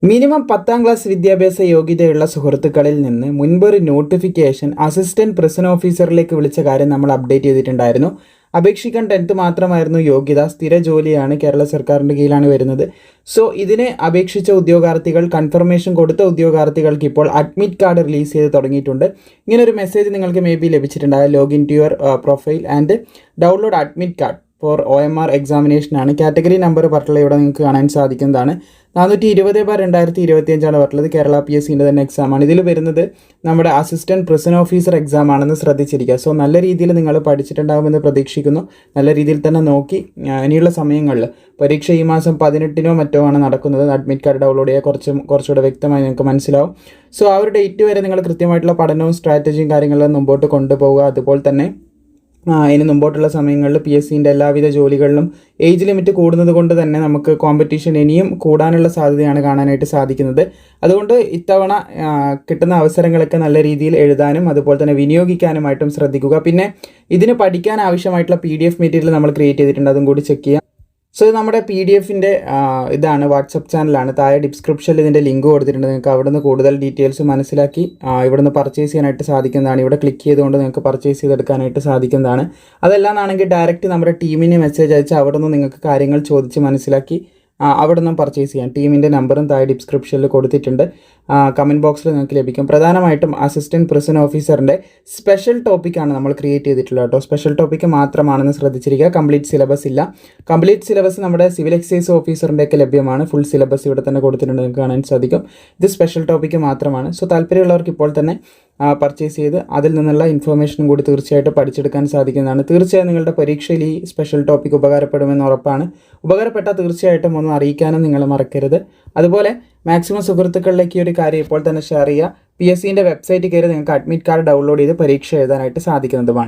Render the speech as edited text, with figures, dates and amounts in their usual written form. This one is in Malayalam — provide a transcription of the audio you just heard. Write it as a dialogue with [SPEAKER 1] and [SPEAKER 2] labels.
[SPEAKER 1] മിനിമം 10ാം ക്ലാസ് വിദ്യാഭ്യാസ യോഗ്യതയുള്ള സുഹൃത്തുക്കളിൽ നിന്ന് മുൻപൊരു നോട്ടിഫിക്കേഷൻ അസിസ്റ്റന്റ് പ്രിസൺ ഓഫീസറിലേക്ക് വിളിച്ച കാര്യം നമ്മൾ അപ്ഡേറ്റ് ചെയ്തിട്ടുണ്ടായിരുന്നു. അപേക്ഷിക്കാൻ 10th മാത്രമായിരുന്നു യോഗ്യത. സ്ഥിര ജോലിയാണ്, കേരള സർക്കാരിൻ്റെ കീഴിലാണ് വരുന്നത്. സോ ഇതിനെ അപേക്ഷിച്ച ഉദ്യോഗാർത്ഥികൾ, കൺഫർമേഷൻ കൊടുത്ത ഉദ്യോഗാർത്ഥികൾക്ക് ഇപ്പോൾ അഡ്മിറ്റ് കാർഡ് റിലീസ് ചെയ്ത് തുടങ്ങിയിട്ടുണ്ട്. ഇങ്ങനൊരു മെസ്സേജ് നിങ്ങൾക്ക് മേ ബി ലഭിച്ചിട്ടുണ്ടാകും. Login to your profile and download admit card for OMR എക്സാമിനേഷനാണ്. കാറ്റഗറി നമ്പർ പറഞ്ഞിട്ടുള്ള ഇവിടെ നിങ്ങൾക്ക് കാണാൻ സാധിക്കുന്നതാണ്. 420/2025 പറഞ്ഞിട്ടുള്ളത്. കേരള PSCൻ്റെ തന്നെ എക്സാമാണ്. ഇതിൽ വരുന്നത് നമ്മുടെ അസിസ്റ്റൻറ്റ് പ്രിസൺ ഓഫീസർ എക്സാം ആണെന്ന് ശ്രദ്ധിച്ചിരിക്കുക. സോ നല്ല രീതിയിൽ നിങ്ങൾ പഠിച്ചിട്ടുണ്ടാകുമെന്ന് പ്രതീക്ഷിക്കുന്നു. നല്ല രീതിയിൽ തന്നെ നോക്കി ഇനിയുള്ള സമയങ്ങളിൽ പരീക്ഷ ഈ മാസം 18 മറ്റോ ആണ് നടക്കുന്നത്. അഡ്മിറ്റ് കാർഡ് ഡൗൺലോഡ് ചെയ്യുക, കുറച്ചുകൂടെ വ്യക്തമായി നിങ്ങൾക്ക് മനസ്സിലാവും. സോ ആ ഒരു ഡേറ്റ് വരെ നിങ്ങൾ കൃത്യമായിട്ടുള്ള പഠനവും സ്ട്രാറ്റജിയും കാര്യങ്ങളും മുമ്പോട്ട് കൊണ്ടുപോവുക. അതുപോലെ തന്നെ ഇനി മുമ്പോട്ടുള്ള സമയങ്ങളിൽ PSCൻ്റെ എല്ലാവിധ ജോലികളിലും ഏജ് ലിമിറ്റ് കൂടുന്നത് കൊണ്ട് തന്നെ നമുക്ക് കോമ്പറ്റീഷൻ ഇനിയും കൂടാനുള്ള സാധ്യതയാണ് കാണാനായിട്ട് സാധിക്കുന്നത്. അതുകൊണ്ട് ഇത്തവണ കിട്ടുന്ന അവസരങ്ങളൊക്കെ നല്ല രീതിയിൽ എഴുതാനും അതുപോലെ തന്നെ വിനിയോഗിക്കാനുമായിട്ടും ശ്രദ്ധിക്കുക. പിന്നെ ഇതിന് പഠിക്കാൻ ആവശ്യമായിട്ടുള്ള PDF മെറ്റീരിയൽ നമ്മൾ ക്രിയേറ്റ് ചെയ്തിട്ടുണ്ട്, അതും കൂടി ചെക്ക് ചെയ്യുക. സോ ഇത് നമ്മുടെ PDFൻ്റെ ഇതാണ്, വാട്സപ്പ് ചാനലാണ്. താഴെ ഡിസ്ക്രിപ്ഷനിൽ ഇതിൻ്റെ ലിങ്ക് കൊടുത്തിട്ടുണ്ട്. നിങ്ങൾക്ക് അവിടെ നിന്ന് കൂടുതൽ ഡീറ്റെയിൽസ് മനസ്സിലാക്കി ഇവിടെ നിന്ന് പർച്ചേസ് ചെയ്യാനായിട്ട് സാധിക്കുന്നതാണ്. ഇവിടെ ക്ലിക്ക് ചെയ്തുകൊണ്ട് നിങ്ങൾക്ക് പർച്ചേസ് ചെയ്തെടുക്കാനായിട്ട് സാധിക്കുന്നതാണ്. അതല്ലാന്നാണെങ്കിൽ ഡയറക്റ്റ് നമ്മുടെ ടീമിന് മെസ്സേജ് അയച്ച് അവിടെ നിന്ന് നിങ്ങൾക്ക് കാര്യങ്ങൾ ചോദിച്ച് മനസ്സിലാക്കി അവിടെ നിന്നും പർച്ചേസ് ചെയ്യാം. ടീമിൻ്റെ നമ്പറും താഴെ ഡിസ്ക്രിപ്ഷനിൽ കൊടുത്തിട്ടുണ്ട്. കമൻറ്റ് ബോക്സിൽ നിങ്ങൾക്ക് ലഭിക്കും. പ്രധാനമായിട്ടും അസിസ്റ്റൻറ്റ് പ്രിസൺ ഓഫീസറിൻ്റെ സ്പെഷ്യൽ ടോപ്പിക്കാണ് നമ്മൾ ക്രിയേറ്റ് ചെയ്തിട്ടുള്ളത് കേട്ടോ. സ്പെഷ്യൽ ടോപ്പിക്ക് മാത്രമാണെന്ന് ശ്രദ്ധിച്ചിരിക്കുക. കംപ്ലീറ്റ് സിലബസ് ഇല്ല. കംപ്ലീറ്റ് സിലബസ് നമ്മുടെ സിവിൽ എക്സൈസ് ഓഫീസറിൻ്റെയൊക്കെ ലഭ്യമാണ്. ഫുൾ സിലബസ് ഇവിടെ തന്നെ കൊടുത്തിട്ടുണ്ട്, നിങ്ങൾക്ക് കാണാൻ സാധിക്കും. ഇത് സ്പെഷ്യൽ ടോപ്പിക്ക് മാത്രമാണ്. സോ താല്പര്യമുള്ളവർക്ക് ഇപ്പോൾ തന്നെ പർച്ചേസ് ചെയ്ത് അതിൽ നിന്നുള്ള ഇൻഫർമേഷനും കൂടി തീർച്ചയായിട്ടും പഠിച്ചെടുക്കാൻ സാധിക്കുന്നതാണ്. തീർച്ചയായും നിങ്ങളുടെ പരീക്ഷയിൽ ഈ സ്പെഷ്യൽ ടോപ്പിക് ഉപകാരപ്പെടുമെന്ന് ഉറപ്പാണ്. ഉപകാരപ്പെട്ടാൽ തീർച്ചയായിട്ടും ഒന്ന് അറിയിക്കാനും നിങ്ങൾ മറക്കരുത്. അതുപോലെ മാക്സിമം സുഹൃത്തുക്കളിലേക്ക് ഈ ഒരു കാര്യം ഇപ്പോൾ തന്നെ ഷെയർ ചെയ്യുക. PSCൻ്റെ വെബ്സൈറ്റ് കയറി നിങ്ങൾക്ക് അഡ്മിറ്റ് കാർഡ് ഡൗൺലോഡ് ചെയ്ത് പരീക്ഷ എഴുതാനായിട്ട് സാധിക്കുന്നതുമാണ്.